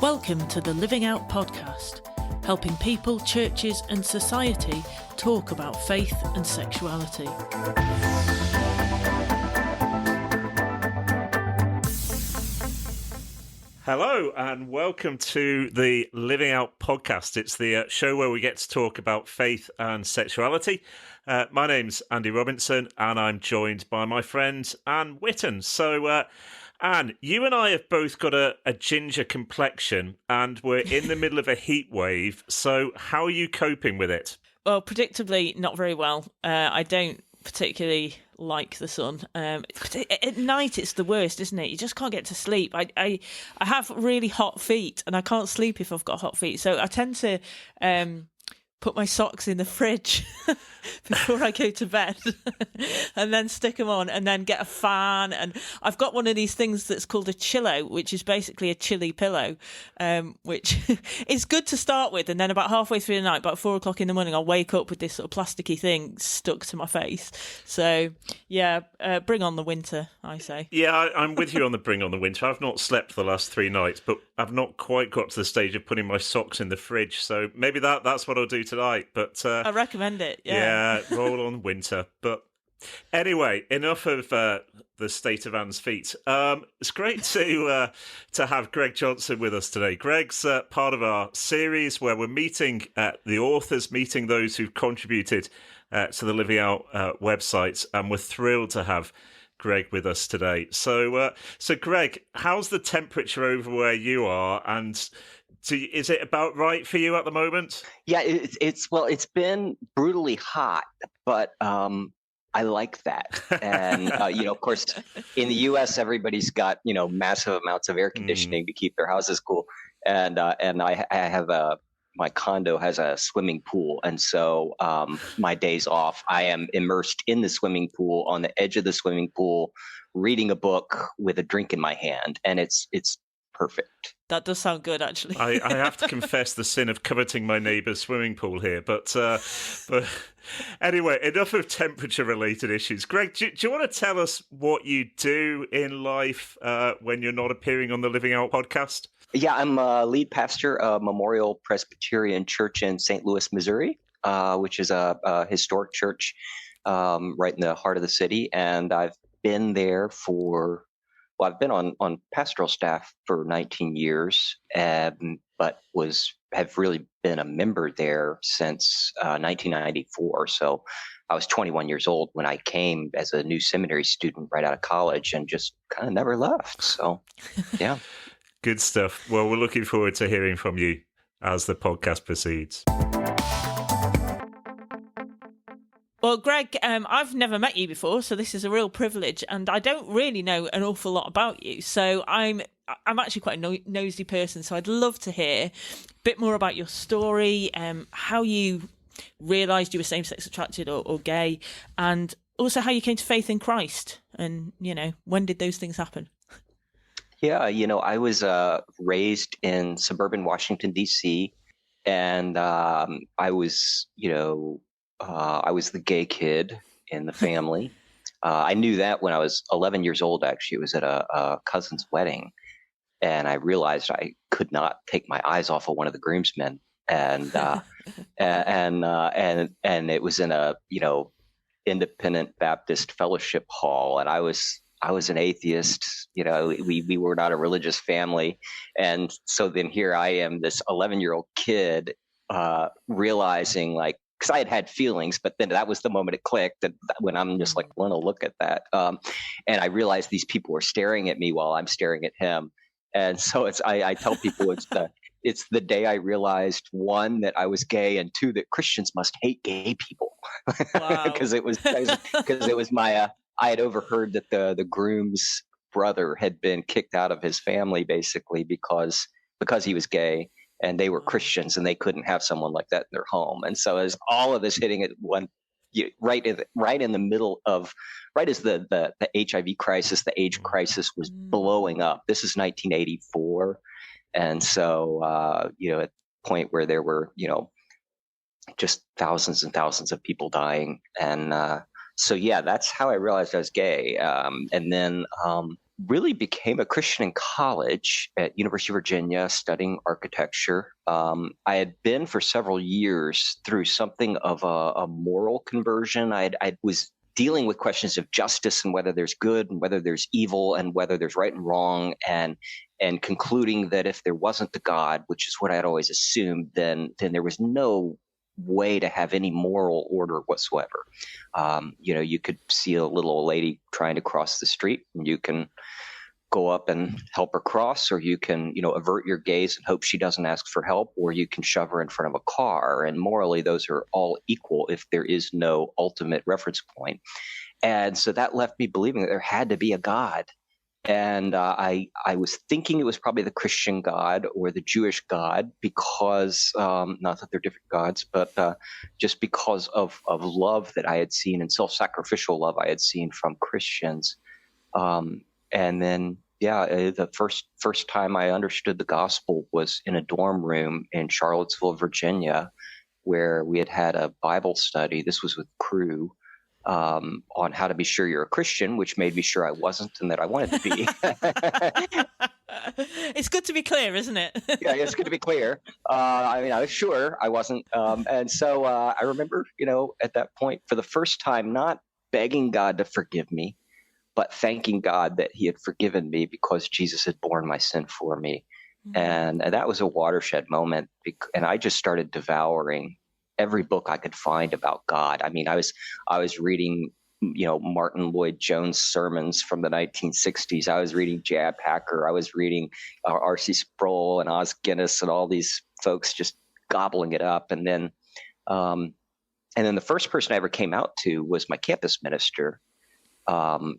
Welcome to the Living Out podcast, helping people, churches and society talk about faith and sexuality. Hello and welcome to the Living Out podcast. It's the show where we get to talk about faith and sexuality. My name's Andy Robinson and I'm joined by my friend Anne Whitten. So Anne, you and I have both got a ginger complexion and we're in the middle of a heat wave. So how are you coping with it? Well, predictably, not very well. I don't particularly like the sun. At night it's the worst, isn't it? You just can't get to sleep. I have really hot feet and I can't sleep if I've got hot feet, so I tend to put my socks in the fridge before I go to bed and then stick them on and then get a fan. And I've got one of these things that's called a chillo, which is basically a chilly pillow, which is good to start with. And then about halfway through the night, about 4 o'clock in the morning, I'll wake up with this sort of plasticky thing stuck to my face. So yeah, bring on the winter, I say. Yeah, I'm with you on the bring on the winter. I've not slept the last 3 nights, but I've not quite got to the stage of putting my socks in the fridge. So maybe that's what I'll do tonight. But I recommend it. Yeah, roll on winter. But anyway, enough of the state of Anne's feet. It's great to have Greg Johnson with us today. Greg's part of our series where we're meeting the authors, meeting those who've contributed to the Living Out website, and we're thrilled to have Greg with us today. So Greg, how's the temperature over where you are, and is it about right for you at the moment? Yeah, it's been brutally hot, but I like that. And of course, in the U.S., everybody's got massive amounts of air conditioning to keep their houses cool, and I have my condo has a swimming pool, and so my days off, I am immersed in the swimming pool, on the edge of the swimming pool, reading a book with a drink in my hand, and it's perfect. That does sound good, actually. I have to confess the sin of coveting my neighbour's swimming pool here, but anyway, enough of temperature-related issues. Greg, do you want to tell us what you do in life when you're not appearing on the Living Out podcast? Yeah, I'm a lead pastor of Memorial Presbyterian Church in St. Louis, Missouri, which is a historic church right in the heart of the city. And I've been there I've been on pastoral staff for 19 years, but have really been a member there since 1994. So I was 21 years old when I came as a new seminary student right out of college and just kind of never left. So, yeah. Good stuff. Well, we're looking forward to hearing from you as the podcast proceeds. Well, Greg, I've never met you before, so this is a real privilege, and I don't really know an awful lot about you. So I'm actually quite a nosy person, so I'd love to hear a bit more about your story, how you realised you were same-sex attracted or gay, and also how you came to faith in Christ, and when did those things happen? Yeah, I was raised in suburban Washington, D.C., and I was the gay kid in the family. I knew that when I was 11 years old, actually. It was at a cousin's wedding, and I realized I could not take my eyes off of one of the groomsmen. And and it was in a independent Baptist fellowship hall, and I was an atheist. We were not a religious family, and so then here I am, this 11-year-old kid, realizing because I had feelings, but then that was the moment it clicked. And when I'm just like, want to look at that, and I realized these people were staring at me while I'm staring at him, and so I tell people it's the day I realized, 1, that I was gay, and 2, that Christians must hate gay people. Wow. because it was my I had overheard that the groom's brother had been kicked out of his family basically because he was gay, and they were Christians and they couldn't have someone like that in their home. And so as all of this hitting at one, right in the middle of, right as the HIV crisis, the AIDS crisis was blowing up. This is 1984. And so, at the point where there were, just thousands and thousands of people dying. And so, yeah, that's how I realized I was gay. And then really became a Christian in college at University of Virginia studying architecture. I had been for several years through something of a moral conversion. I was dealing with questions of justice and whether there's good and whether there's evil and whether there's right and wrong, and concluding that if there wasn't the God, which is what I had always assumed, then there was no way to have any moral order whatsoever. You could see a little old lady trying to cross the street, and you can go up and help her cross, or you can, avert your gaze and hope she doesn't ask for help, or you can shove her in front of a car. And morally, those are all equal if there is no ultimate reference point. And so that left me believing that there had to be a God. And I was thinking it was probably the Christian God or the Jewish God, because not that they're different gods, but just because of love that I had seen, and self-sacrificial love I had seen from Christians. And then, the first time I understood the gospel was in a dorm room in Charlottesville, Virginia, where we had a Bible study. This was with crew. On how to be sure you're a Christian, which made me sure I wasn't and that I wanted to be. It's good to be clear, isn't it? Yeah, it's good to be clear. I was sure I wasn't. And so I remember, at that point, for the first time, not begging God to forgive me, but thanking God that he had forgiven me because Jesus had borne my sin for me. Mm-hmm. And that was a watershed moment. And I just started devouring every book I could find about God. I mean, I was reading, Martin Lloyd-Jones sermons from the 1960s. I was reading J.I. Packer. I was reading R.C. Sproul and Os Guinness and all these folks just gobbling it up. And then the first person I ever came out to was my campus minister. And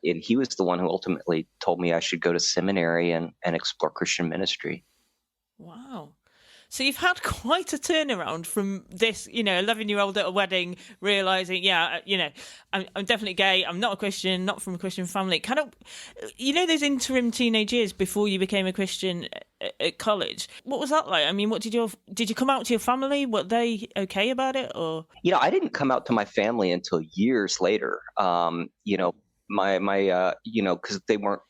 he was the one who ultimately told me I should go to seminary and explore Christian ministry. Wow. So you've had quite a turnaround from this, 11-year-old at a wedding, realizing, I'm definitely gay. I'm not a Christian, not from a Christian family. Kind of, those interim teenage years before you became a Christian at college. What was that like? I mean, did you come out to your family? Were they okay about it, or? I didn't come out to my family until years later. My because they weren't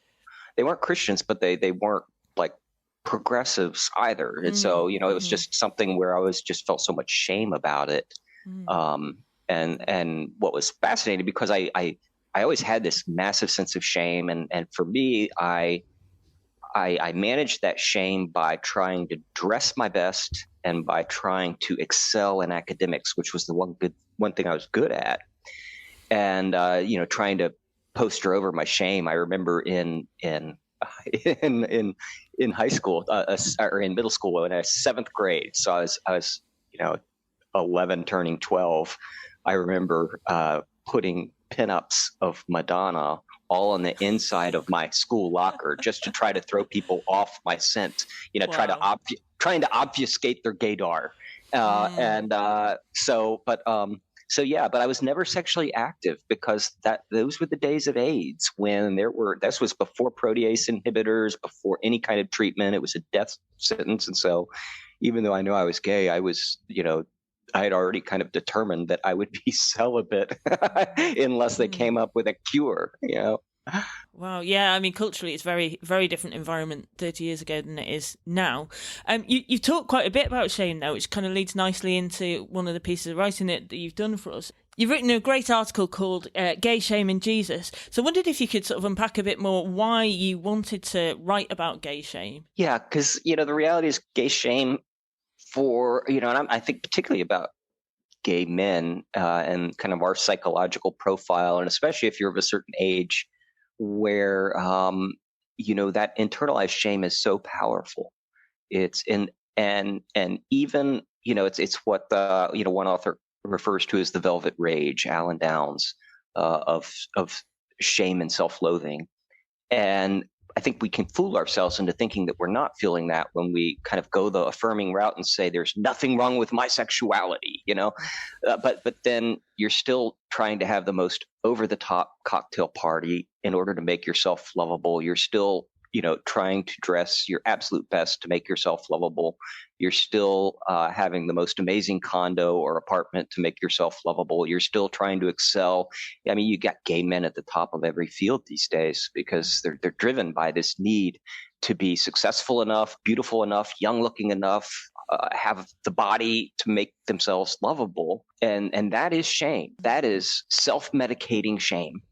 Christians, but they weren't like progressives either. And so, it was just something where I just felt so much shame about it. And what was fascinating, because I always had this massive sense of shame. And for me, I managed that shame by trying to dress my best and by trying to excel in academics, which was the one thing I was good at. And, trying to poster over my shame. I remember in high school, or in middle school, in 7th grade. So I was 11 turning 12. I remember putting pinups of Madonna all on the inside of my school locker just to try to throw people off my scent. Wow. Trying to obfuscate their gaydar. But I was never sexually active, because those were the days of AIDS, when this was before protease inhibitors, before any kind of treatment. It was a death sentence. And so even though I knew I was gay, I was, I had already kind of determined that I would be celibate unless they came up with a cure, Wow. Yeah. I mean, culturally, it's very, very different environment 30 years ago than it is now. You've talked quite a bit about shame now, which kind of leads nicely into one of the pieces of writing that you've done for us. You've written a great article called Gay Shame in Jesus. So I wondered if you could sort of unpack a bit more why you wanted to write about gay shame. Yeah, because, the reality is gay shame and I think particularly about gay men and kind of our psychological profile, and especially if you're of a certain age, where that internalized shame is so powerful. It's and even it's what one author refers to as the velvet rage, Alan Downs, of shame and self-loathing. And I think we can fool ourselves into thinking that we're not feeling that when we kind of go the affirming route and say there's nothing wrong with my sexuality, but then you're still trying to have the most over the top cocktail party in order to make yourself lovable. You're still, trying to dress your absolute best to make yourself lovable. You're still having the most amazing condo or apartment to make yourself lovable. You're still trying to excel. I mean, you got gay men at the top of every field these days because they're driven by this need to be successful enough, beautiful enough, young looking enough, have the body to make themselves lovable. And that is shame. That is self-medicating shame,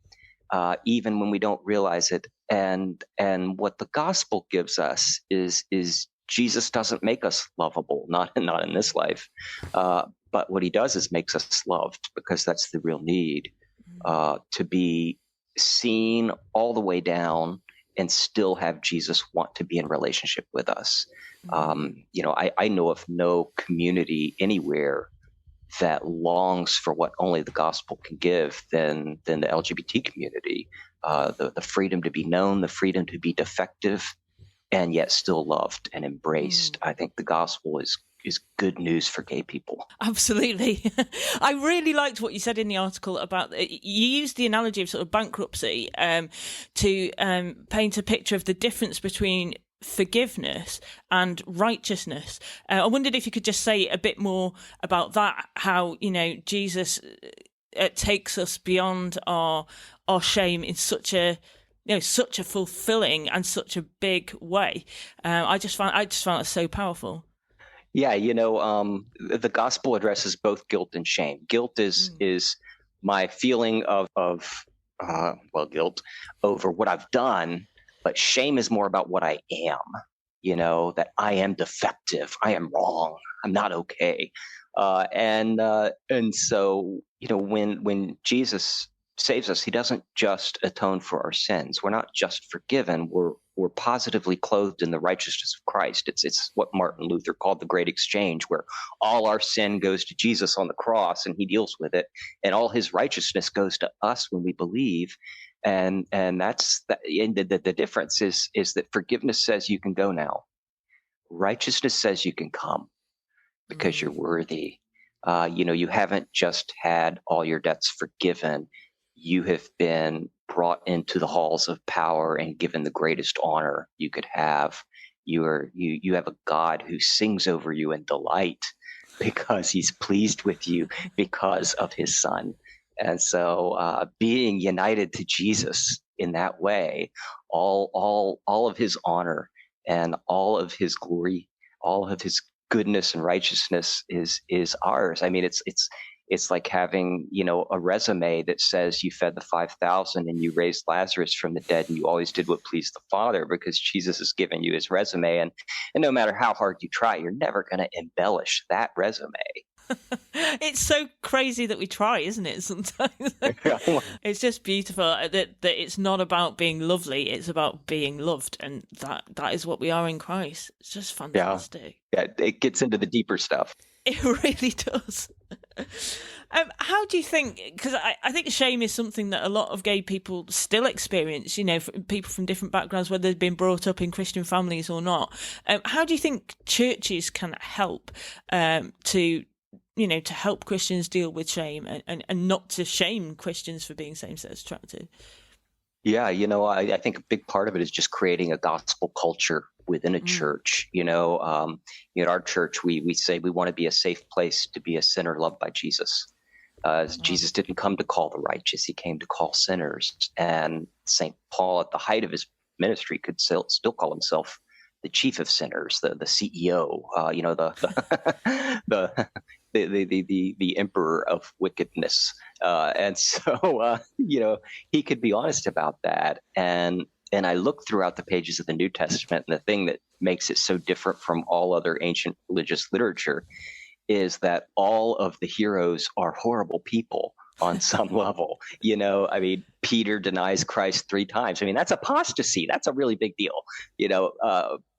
even when we don't realize it. And what the gospel gives us is Jesus doesn't make us lovable, not in this life. But what he does is makes us loved, because that's the real need, to be seen all the way down and still have Jesus want to be in relationship with us. I know of no community anywhere that longs for what only the gospel can give than the LGBT community. The freedom to be known, the freedom to be defective, and yet still loved and embraced. I think the gospel is good news for gay people. Absolutely. I really liked what you said in the article about, you used the analogy of sort of bankruptcy to paint a picture of the difference between forgiveness and righteousness. I wondered if you could just say a bit more about that, how, Jesus takes us beyond our shame in such a fulfilling and such a big way. I just found it so powerful. Yeah, the gospel addresses both guilt and shame. Guilt is my feeling of guilt over what I've done, but shame is more about what I am. That I am defective, I am wrong, I'm not okay, and so when Jesus saves us, he doesn't just atone for our sins. We're not just forgiven. We're positively clothed in the righteousness of Christ. It's what Martin Luther called the great exchange, where all our sin goes to Jesus on the cross and he deals with it, and all his righteousness goes to us when we believe. And that's the difference is that forgiveness says you can go now. Righteousness says you can come because you're worthy. You haven't just had all your debts forgiven. You have been brought into the halls of power and given the greatest honor you could have. You have a God who sings over you in delight because he's pleased with you because of his son. And so being united to Jesus in that way, all of his honor and all of his glory, all of his goodness and righteousness is ours. I mean, it's like having, a resume that says you fed the 5,000 and you raised Lazarus from the dead, and you always did what pleased the Father, because Jesus has given you his resume. And no matter how hard you try, you're never going to embellish that resume. It's so crazy that we try, isn't it? Sometimes it's just beautiful that it's not about being lovely; it's about being loved, and that is what we are in Christ. It's just fantastic. Yeah, it gets into the deeper stuff. It really does. How do you think? Because I think shame is something that a lot of gay people still experience. People from different backgrounds, whether they've been brought up in Christian families or not. How do you think churches can help to help Christians deal with shame and not to shame Christians for being same-sex attracted? Yeah, I think a big part of it is just creating a gospel culture within a church. At our church, we say we want to be a safe place to be a sinner loved by Jesus. Jesus didn't come to call the righteous; he came to call sinners. And St. Paul, at the height of his ministry, could still call himself the chief of sinners, the CEO, the emperor of wickedness. And so, he could be honest about that. And I look throughout the pages of the New Testament, and the thing that makes it so different from all other ancient religious literature is that all of the heroes are horrible people on some level. Peter denies Christ 3 times. I mean, that's apostasy. That's a really big deal.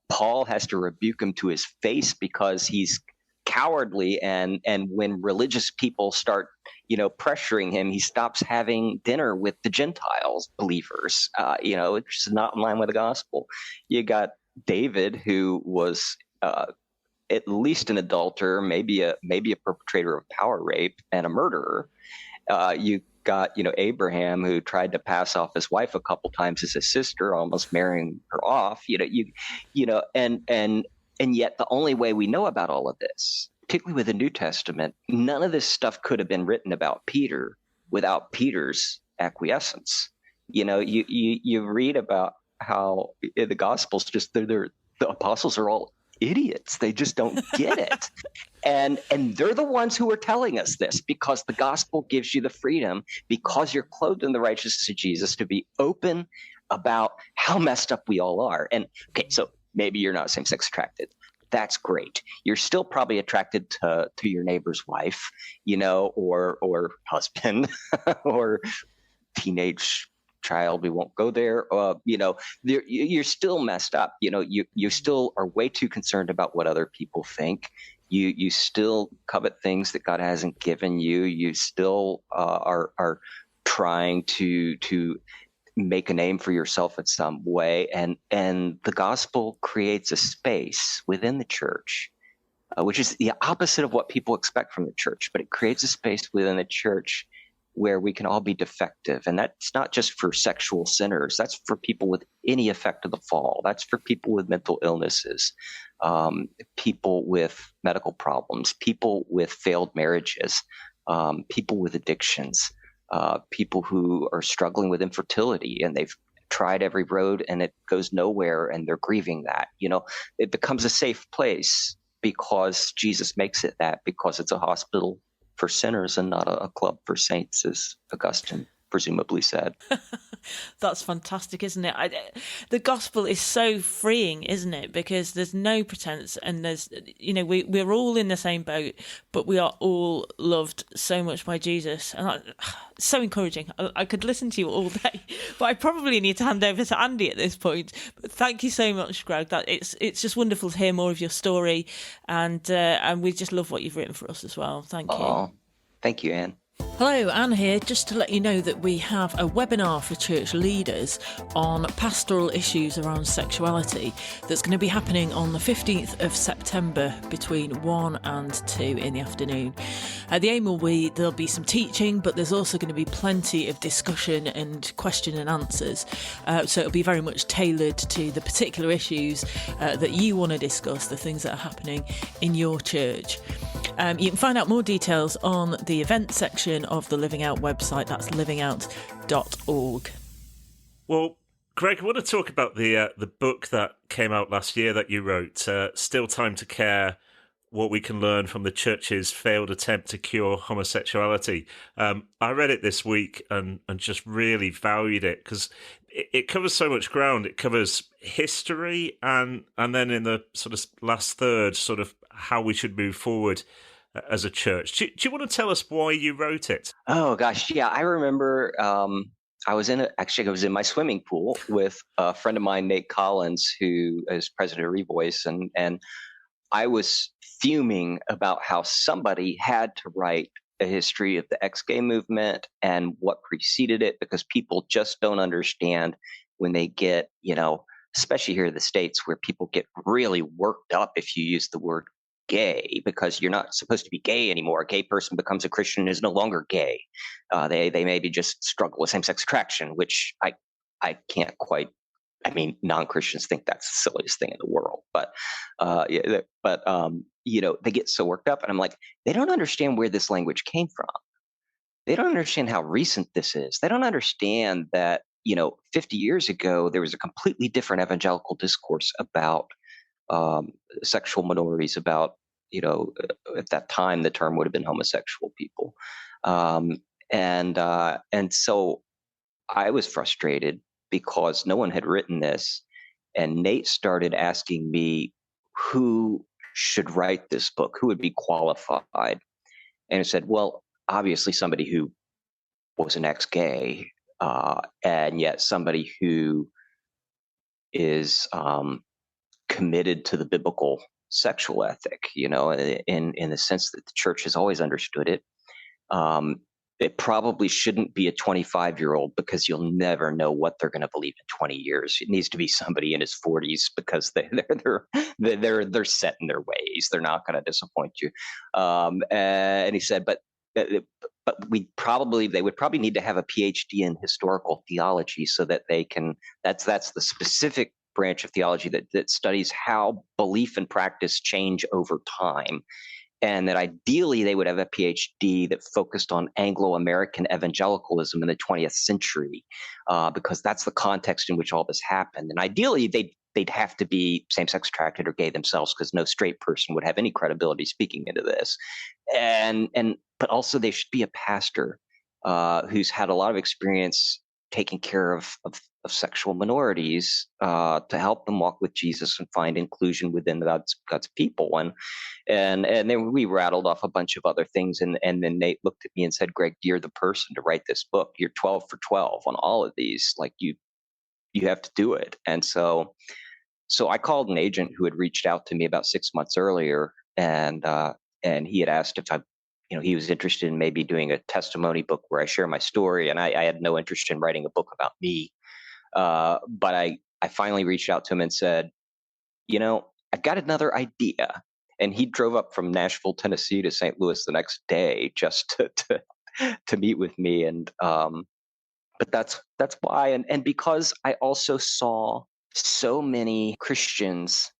Paul has to rebuke him to his face because he's cowardly, and when religious people start pressuring him, he stops having dinner with the Gentiles believers, which is not in line with the gospel. You got David, who was at least an adulterer, maybe a perpetrator of power rape and a murderer, You got, Abraham, who tried to pass off his wife a couple times as his sister, almost marrying her off. And yet the only way we know about all of this, particularly with the New Testament, none of this stuff could have been written about Peter without Peter's acquiescence. You read about how in the Gospels, just the apostles are all idiots. They just don't get it. And they're the ones who are telling us this, because the gospel gives you the freedom, because you're clothed in the righteousness of Jesus, to be open about how messed up we all are. And okay, so maybe you're not same-sex attracted. That's great. You're still probably attracted to your neighbor's wife, or husband, or teenage child. We won't go there. You're still messed up. You still are way too concerned about what other people think. You still covet things that God hasn't given you. You still are trying to make a name for yourself in some way. And the gospel creates a space within the church, which is the opposite of what people expect from the church. But it creates a space within the church where we can all be defective. And that's not just for sexual sinners. That's for people with any effect of the fall. That's for people with mental illnesses, people with medical problems, people with failed marriages, people with addictions, people who are struggling with infertility, and they've tried every road and it goes nowhere, and they're grieving that. It becomes a safe place because Jesus makes it that, because it's a hospital for sinners and not a club for saints, as Augustine presumably said. That's fantastic, isn't it? The gospel is so freeing, isn't it? Because there's no pretense, and there's, we're all in the same boat, but we are all loved so much by Jesus, and it's so encouraging. I could listen to you all day, but I probably need to hand over to Andy at this point. But thank you so much, Greg. That it's just wonderful to hear more of your story, and we just love what you've written for us as well. Thank you. Thank you, Anne. Hello, Anne here, just to let you know that we have a webinar for church leaders on pastoral issues around sexuality that's going to be happening on the 15th of September between 1 and 2 in the afternoon. The aim will be there'll be some teaching, but there's also going to be plenty of discussion and question and answers. So it'll be very much tailored to the particular issues that you want to discuss, the things that are happening in your church. You can find out more details on the event section of the Living Out website. That's livingout.org. Well, Greg, I want to talk about the book that came out last year that you wrote, Still Time to Care, What We Can Learn from the Church's Failed Attempt to Cure Homosexuality. I read it this week and just really valued it, because it covers so much ground. It covers history and then in the sort of last third, sort of how we should move forward as a church. Do you want to tell us why you wrote it? Oh gosh, yeah, I remember. I was in my swimming pool with a friend of mine, Nate Collins, who is president of Revoice, and I was fuming about how somebody had to write a history of the ex-gay movement and what preceded it, because people just don't understand when they get, especially here in the States, where people get really worked up if you use the word gay, because you're not supposed to be gay anymore. A gay person becomes a Christian and is no longer gay. They maybe just struggle with same-sex attraction, which I can't quite. I mean, non-Christians think that's the silliest thing in the world, but they get so worked up, and I'm like, they don't understand where this language came from. They don't understand how recent this is. They don't understand that 50 years ago there was a completely different evangelical discourse about sexual minorities, about at that time the term would have been homosexual people, and so I was frustrated because no one had written this, and Nate started asking me who should write this book, who would be qualified, and I said, well, obviously somebody who was an ex-gay, and yet somebody who is committed to the biblical sexual ethic, in the sense that the church has always understood it. It probably shouldn't be a 25-year-old, because you'll never know what they're going to believe in 20 years. It needs to be somebody in his 40s, because they're set in their ways. They're not going to disappoint you. And he said, but but they would probably need to have a PhD in historical theology so that they can. That's the specific branch of theology that studies how belief and practice change over time, and that ideally they would have a PhD that focused on Anglo-American evangelicalism in the 20th century, because that's the context in which all this happened. And ideally, they'd have to be same-sex attracted or gay themselves, because no straight person would have any credibility speaking into this. But also they should be a pastor who's had a lot of experience taking care of sexual minorities, to help them walk with Jesus and find inclusion within God's people. And then we rattled off a bunch of other things, and then Nate looked at me and said, "Greg, you're the person to write this book. You're 12 for 12 on all of these. Like, you have to do it." And so I called an agent who had reached out to me about 6 months earlier, and he had asked if he was interested in maybe doing a testimony book where I share my story. And I had no interest in writing a book about me. But I finally reached out to him and said, "I've got another idea." And he drove up from Nashville, Tennessee to St. Louis the next day just to meet with me. And but that's why. And because I also saw so many Christians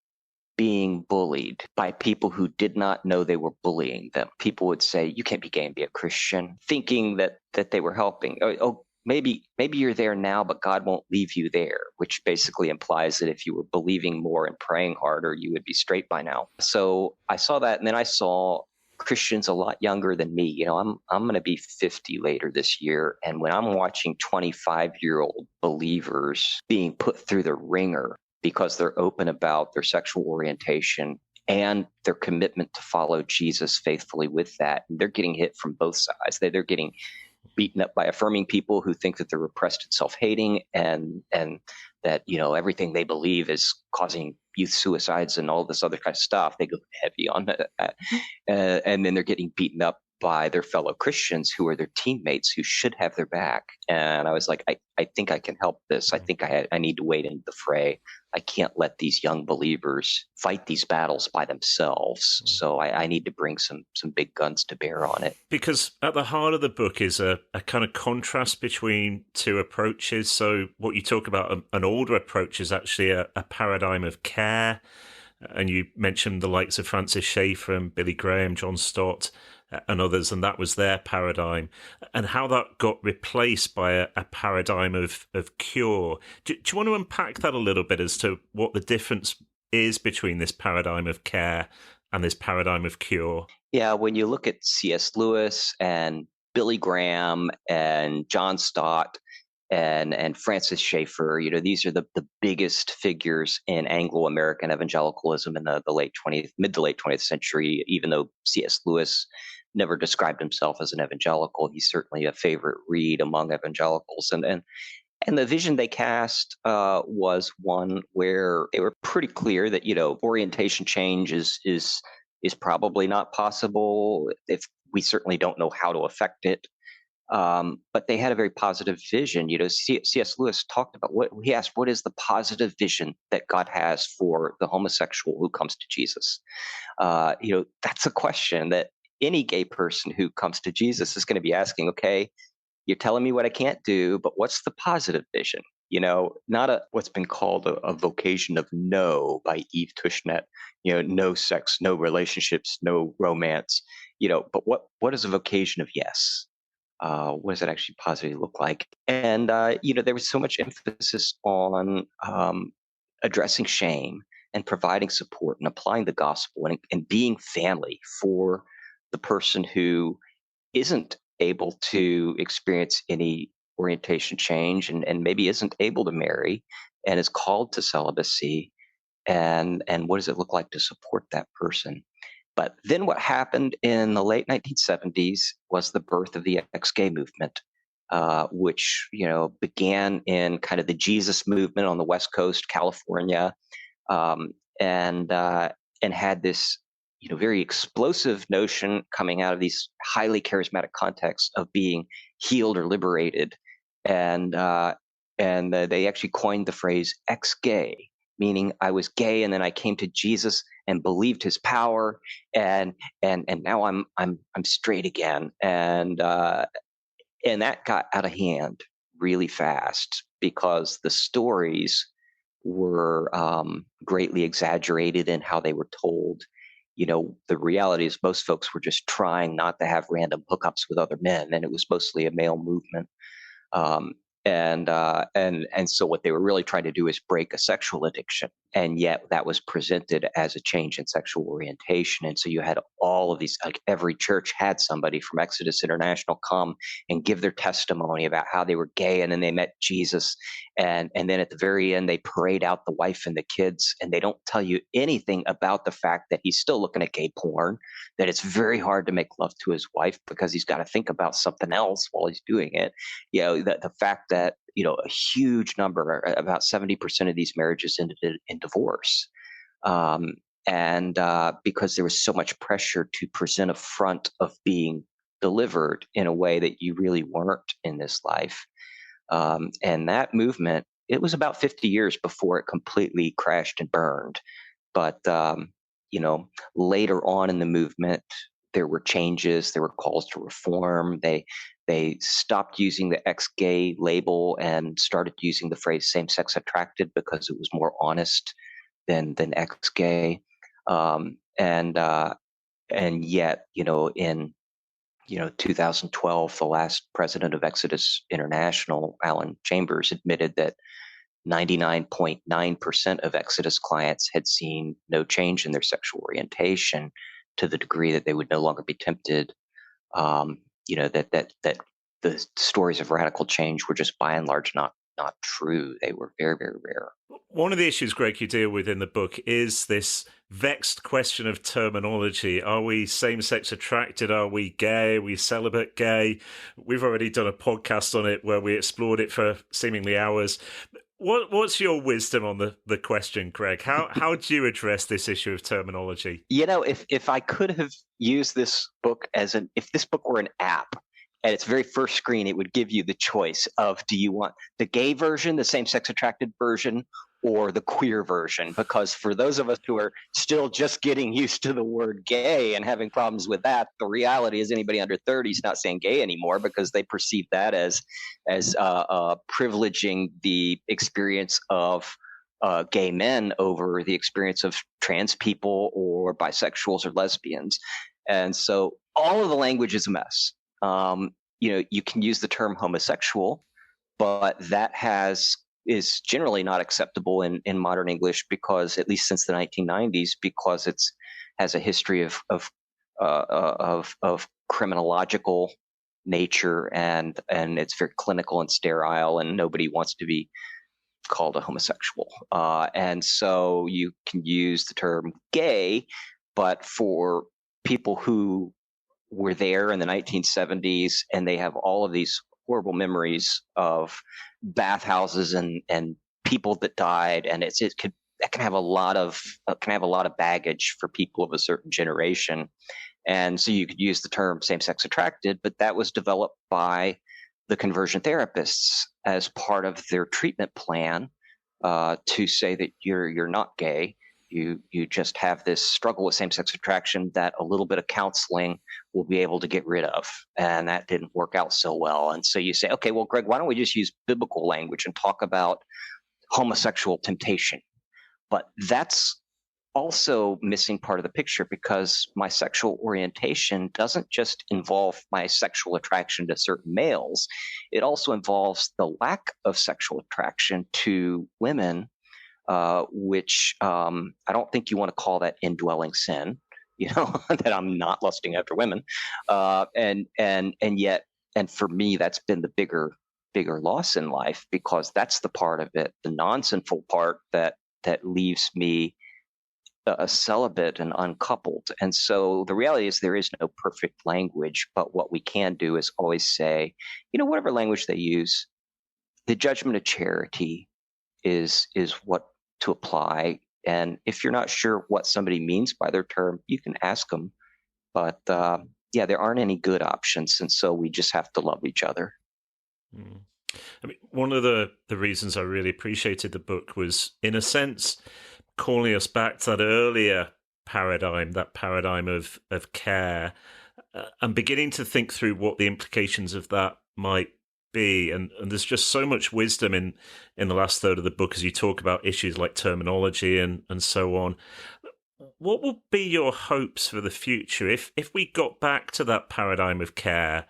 being bullied by people who did not know they were bullying them. People would say, "You can't be gay and be a Christian," thinking that they were helping. Oh, maybe you're there now, but God won't leave you there, which basically implies that if you were believing more and praying harder, you would be straight by now. So I saw that, and then I saw Christians a lot younger than me. I'm going to be 50 later this year, and when I'm watching 25-year-old believers being put through the ringer because they're open about their sexual orientation and their commitment to follow Jesus faithfully with that, and they're getting hit from both sides. They're getting beaten up by affirming people who think that they're repressed and self-hating, and that everything they believe is causing youth suicides and all this other kind of stuff. They go heavy on that, and then they're getting beaten up by their fellow Christians who are their teammates, who should have their back. And I was like, I think I can help this. I think I need to wade into the fray. I can't let these young believers fight these battles by themselves. So I need to bring some big guns to bear on it. Because at the heart of the book is a kind of contrast between two approaches. So what you talk about, an older approach, is actually a paradigm of care. And you mentioned the likes of Francis Schaeffer and Billy Graham, John Stott, and others, and that was their paradigm, and how that got replaced by a paradigm of cure. Do you want to unpack that a little bit as to what the difference is between this paradigm of care and this paradigm of cure? Yeah, when you look at C.S. Lewis and Billy Graham and John Stott and Francis Schaeffer, these are the biggest figures in Anglo-American evangelicalism in the mid to late 20th century. Even though C.S. Lewis never described himself as an evangelical, he's certainly a favorite read among evangelicals. And the vision they cast was one where they were pretty clear that orientation change is probably not possible. If we certainly don't know how to affect it. But they had a very positive vision. C.S. Lewis talked about he asked, what is the positive vision that God has for the homosexual who comes to Jesus? That's a question that any gay person who comes to Jesus is going to be asking. Okay, you're telling me what I can't do, but what's the positive vision? Not what's been called a vocation of no by Eve Tushnet. No sex, no relationships, no romance. But what is a vocation of yes? What does it actually positively look like? And there was so much emphasis on addressing shame and providing support and applying the gospel and being family for the person who isn't able to experience any orientation change and maybe isn't able to marry and is called to celibacy. And what does it look like to support that person? But then what happened in the late 1970s was the birth of the ex-gay movement, which began in kind of the Jesus movement on the West Coast, California, and had this very explosive notion coming out of these highly charismatic contexts of being healed or liberated, and they actually coined the phrase ex-gay. meaning I was gay and then I came to Jesus and believed his power, and now I'm straight again, and that got out of hand really fast because the stories were greatly exaggerated in how they were told. The reality is most folks were just trying not to have random hookups with other men, and it was mostly a male movement. Um, and so what they were really trying to do is break a sexual addiction, and yet that was presented as a change in sexual orientation. And so you had all of these, like every church had somebody from Exodus International come and give their testimony about how they were gay, and then they met Jesus, and then at the very end they parade out the wife and the kids, and they don't tell you anything about the fact that he's still looking at gay porn, that it's very hard to make love to his wife because he's got to think about something else while he's doing it. The fact that a huge number, about 70% of these marriages ended in divorce, and because there was so much pressure to present a front of being delivered in a way that you really weren't in this life. And that movement, it was about 50 years before it completely crashed and burned. But later on in the movement, there were changes. There were calls to reform. They stopped using the ex-gay label and started using the phrase same-sex attracted because it was more honest than ex-gay. And yet, in 2012, the last president of Exodus International, Alan Chambers, admitted that 99.9% of Exodus clients had seen no change in their sexual orientation, to the degree that they would no longer be tempted. That the stories of radical change were just by and large not true. They were very, very rare. One of the issues, Greg, you deal with in the book is this vexed question of terminology. Are we same-sex attracted? Are we gay? Are we celibate gay? We've already done a podcast on it where we explored it for seemingly hours. What's your wisdom on the question, Greg? How do you address this issue of terminology? If I could have used this book if this book were an app, at its very first screen, it would give you the choice of, do you want the gay version, the same-sex attracted version, or the queer version? Because for those of us who are still just getting used to the word gay and having problems with that, the reality is anybody under 30 is not saying gay anymore because they perceive that as privileging the experience of gay men over the experience of trans people or bisexuals or lesbians. And so all of the language is a mess. You can use the term homosexual, but that is generally not acceptable in modern English, because at least since the 1990s, because it's has a history of criminological nature, and it's very clinical and sterile, and nobody wants to be called a homosexual. And so you can use the term gay, but for people who were there in the 1970s and they have all of these horrible memories of bathhouses and people that died, and that can have a lot of baggage for people of a certain generation. And so you could use the term same-sex attracted, but that was developed by the conversion therapists as part of their treatment plan, to say that you're not gay. You just have this struggle with same-sex attraction that a little bit of counseling will be able to get rid of. And that didn't work out so well. And so you say, okay, well, Greg, why don't we just use biblical language and talk about homosexual temptation? But that's also missing part of the picture, because my sexual orientation doesn't just involve my sexual attraction to certain males. It also involves the lack of sexual attraction to women, which I don't think you want to call that indwelling sin, that I'm not lusting after women. And yet for me, that's been the bigger loss in life, because that's the part of it, the non-sinful part that leaves me a celibate and uncoupled. And so the reality is there is no perfect language, but what we can do is always say, whatever language they use, the judgment of charity is what to apply. And if you're not sure what somebody means by their term, you can ask them. But there aren't any good options. And so we just have to love each other. Mm. I mean, one of the reasons I really appreciated the book was, in a sense, calling us back to that earlier paradigm, that paradigm of care, and beginning to think through what the implications of that might be. And there's just so much wisdom in the last third of the book as you talk about issues like terminology and so on. What would be your hopes for the future if we got back to that paradigm of care?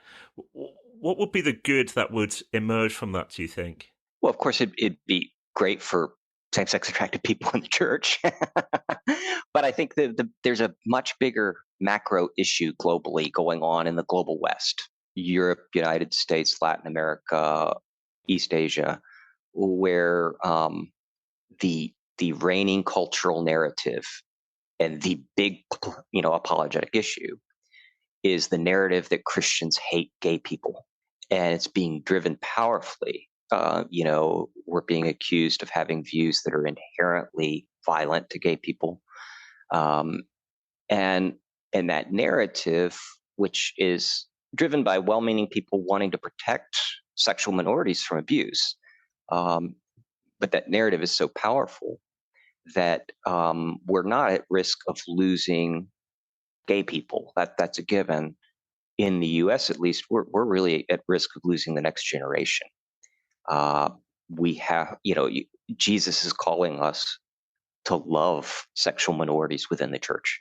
What would be the good that would emerge from that, do you think? Well, of course, it'd be great for same-sex attracted people in the church. But I think that there's a much bigger macro issue globally going on in the global West, Europe, United States, Latin America, East Asia, where the reigning cultural narrative and the big, apologetic issue is the narrative that Christians hate gay people, and it's being driven powerfully. We're being accused of having views that are inherently violent to gay people, and that narrative, which is driven by well-meaning people wanting to protect sexual minorities from abuse, but that narrative is so powerful that we're not at risk of losing gay people. That's a given. In the U.S., at least, we're really at risk of losing the next generation. We have, Jesus is calling us to love sexual minorities within the church,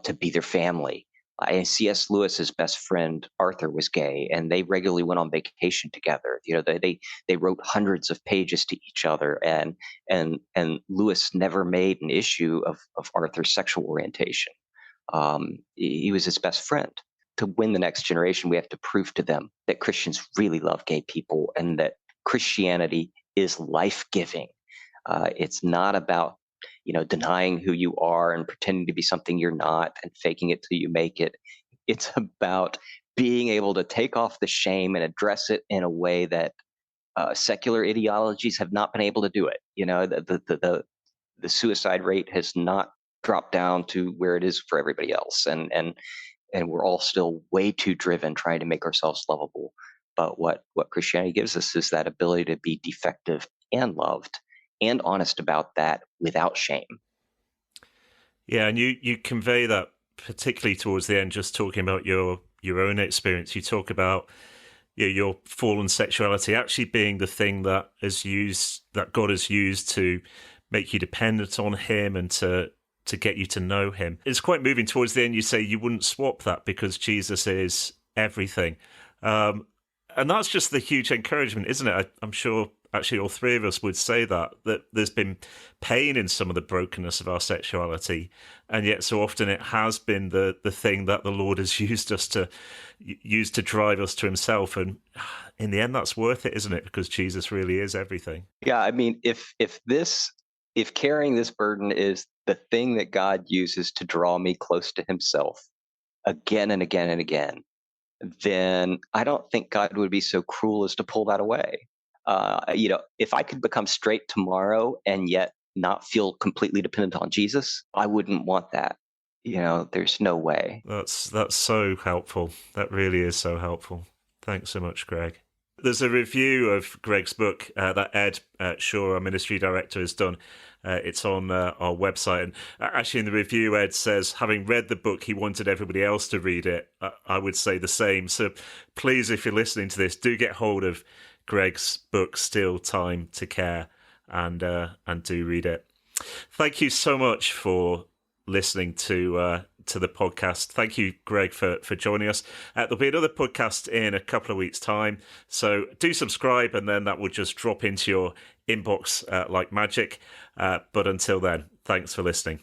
to be their family. And C.S. Lewis's best friend Arthur was gay, and they regularly went on vacation together. They wrote hundreds of pages to each other, and Lewis never made an issue of Arthur's sexual orientation. He was his best friend. To win the next generation, we have to prove to them that Christians really love gay people and that Christianity is life-giving. It's not about denying who you are and pretending to be something you're not and faking it till you make it. It's about being able to take off the shame and address it in a way that secular ideologies have not been able to do it. The suicide rate has not dropped down to where it is for everybody else, and we're all still way too driven trying to make ourselves lovable. But what Christianity gives us is that ability to be defective and loved, and honest about that without shame. Yeah, and you convey that particularly towards the end, just talking about your own experience. You talk about your fallen sexuality actually being the thing that God has used to make you dependent on Him and to get you to know Him. It's quite moving towards the end. You say you wouldn't swap that because Jesus is everything. And that's just the huge encouragement, isn't it? I'm sure actually all three of us would say that there's been pain in some of the brokenness of our sexuality, and yet so often it has been the thing that the Lord has used to drive us to Himself. And in the end, that's worth it, isn't it? Because Jesus really is everything. Yeah, I mean, if carrying this burden is the thing that God uses to draw me close to Himself again and again and again, then I don't think God would be so cruel as to pull that away. If I could become straight tomorrow and yet not feel completely dependent on Jesus, I wouldn't want that. There's no way. That's so helpful. That really is so helpful. Thanks so much, Greg. There's a review of Greg's book that Ed Shaw, our ministry director, has done. It's on our website. And actually in the review, Ed says, having read the book, he wanted everybody else to read it. I would say the same. So please, if you're listening to this, do get hold of Greg's book, Still Time to Care, and do read it. Thank you so much for listening to the podcast. Thank you, Greg, for joining us. There'll be another podcast in a couple of weeks' time, so do subscribe, and then that will just drop into your inbox like magic. But until then, thanks for listening.